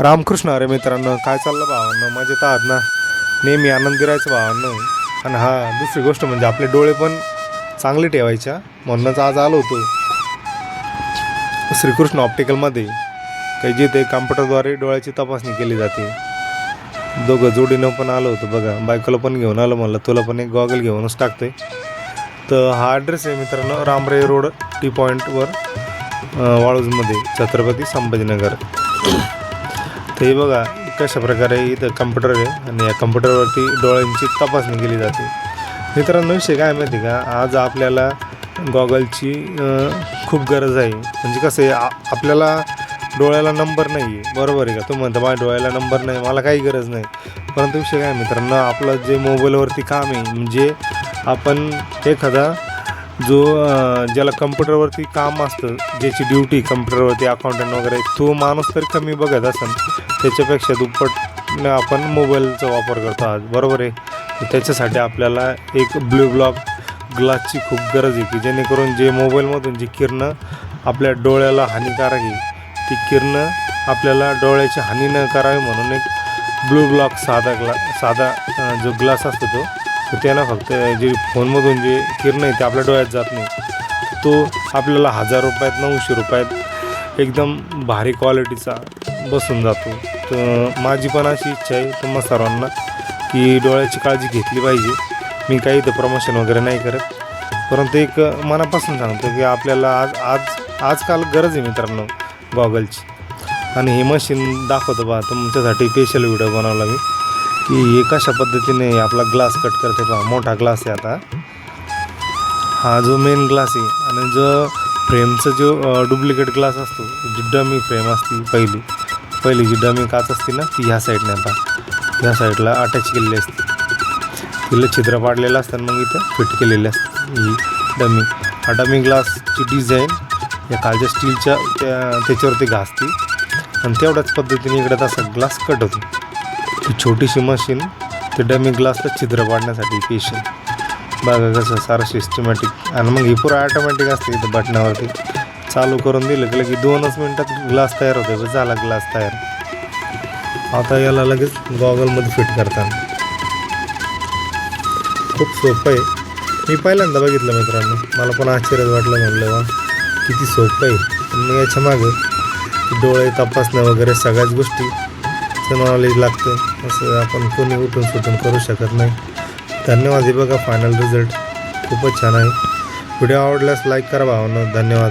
रामकृष्ण अरे मित्रांनो, काय चाललं भावांनो? मजेत आहात ना? नेहमी आनंदी राहायचं भावांनो. आणि दुसरी गोष्ट म्हणजे आपले डोळे पण चांगले ठेवायच्या, म्हणूनच आज आलो होतो श्रीकृष्ण ऑप्टिकलमध्ये, काही जिथे कॉम्प्युटरद्वारे डोळ्याची तपासणी केली जाते. दोघं जोडीनं पण आलो होतो बघा, बायकोला पण घेऊन आलो, म्हणलं तुला पण एक गॉगल घेऊनच टाकतोय. तर हा ॲड्रेस आहे मित्रांनो, रामराय रोड टी पॉईंटवर, वाळूजमध्ये, छत्रपती संभाजीनगर. तर हे बघा कशा प्रकारे इथं कम्प्युटर आहे आणि या कम्प्युटरवरती डोळ्यांची तपासणी केली जाते. मित्रांनो, विषय काय माहिती का, आज आपल्याला गॉगलची खूप गरज आहे. म्हणजे कसं आहे, आपल्याला डोळ्याला नंबर नाही आहे, बरोबर आहे का? तुम्ही म्हणता माझ्या डोळ्याला नंबर नाही, मला काही गरज नाही. परंतु विषय काय मित्रांनो, आपलं जे मोबाईलवरती काम आहे, म्हणजे आपण एखादा ज्याला कम्प्युटरवरती काम असतं, ज्याची ड्युटी कम्प्युटरवरती अकाउंटंट वगैरे, तो माणूस तरी कमी बघत असेल, त्याच्यापेक्षा दुप्पट आपण मोबाईलचा वापर करतो आज, बरोबर आहे. त्याच्यासाठी आपल्याला एक ब्लू ब्लॉक ग्लासची खूप गरज आहे, की जेणेकरून जे मोबाईलमधून जी किरणं आपल्या डोळ्याला हानिकारक आहे, ती किरणं आपल्याला डोळ्याची हानी न करावी म्हणून एक ब्लू ब्लॉक साधा जो ग्लास असतो तो त्यानं फक्त जे फोनमधून जे किरणं आहे ते आपल्या डोळ्यात जात नाही. तो आपल्याला 1000 रुपयात 900 रुपयात एकदम भारी क्वालिटीचा बसून जातो. तर माझी पण अशी इच्छा आहे तुम्हा सर्वांना, की डोळ्याची काळजी घेतली पाहिजे. मी काही इथं प्रमोशन वगैरे नाही करत, परंतु एक मनापासून सांगतो की आपल्याला आजकाल गरज आहे मित्रांनो गॉगलची. आणि हे मशीन दाखवतो बा तुमच्यासाठी, स्पेशल व्हिडिओ बनवला मी, की हे कशा पद्धतीने आपला ग्लास कट करते पहा. मोठा ग्लास आहे आता, हा जो मेन ग्लास आहे, आणि जो फ्रेमचा जो डुप्लिकेट ग्लास असतो, जी डमी फ्रेम असते, पहिली जी डमी काच असते ना, ती ह्या साईडने पहा, ह्या साईडला अटॅच केलेली असते, तिला छिद्र पाडलेलं असतं, मग इथं फिट केलेली असते ही डमी. हा डमी ग्लासची डिझाईन या खालच्या स्टीलच्या त्याच्यावरती घासते, आणि तेवढ्याच पद्धतीने इकडे तसा ग्लास कट होतो. ही छोटीशी मशीन ते डमी ग्लासला छिद्र पाडण्यासाठी स्पेशल. बघा कसं सारं सिस्टमॅटिक. आणि मग ही पुरं ॲटोमॅटिक असते, इथं बटनावरती चालू करून दिलं की 2च मिनटात ग्लास तयार होते, बस झाला ग्लास तयार. आता याला लगेच गॉगलमध्ये फिट करताना खूप सोपं आहे. मी पहिल्यांदा बघितलं मित्रांनो, मला पण आश्चर्य वाटलं, म्हणलं वा किती सोपं आहे. मग याच्या मागे डोळे तपासणं वगैरे सगळ्याच गोष्टीचं नॉलेज लागतं, असं आपण कोणी उठून सुटून करू शकत नाही. धन्यवाद. हे बघा फायनल रिझल्ट खूपच छान आहे. व्हिडिओ आवडल्यास लाईक करा भावांनो. धन्यवाद.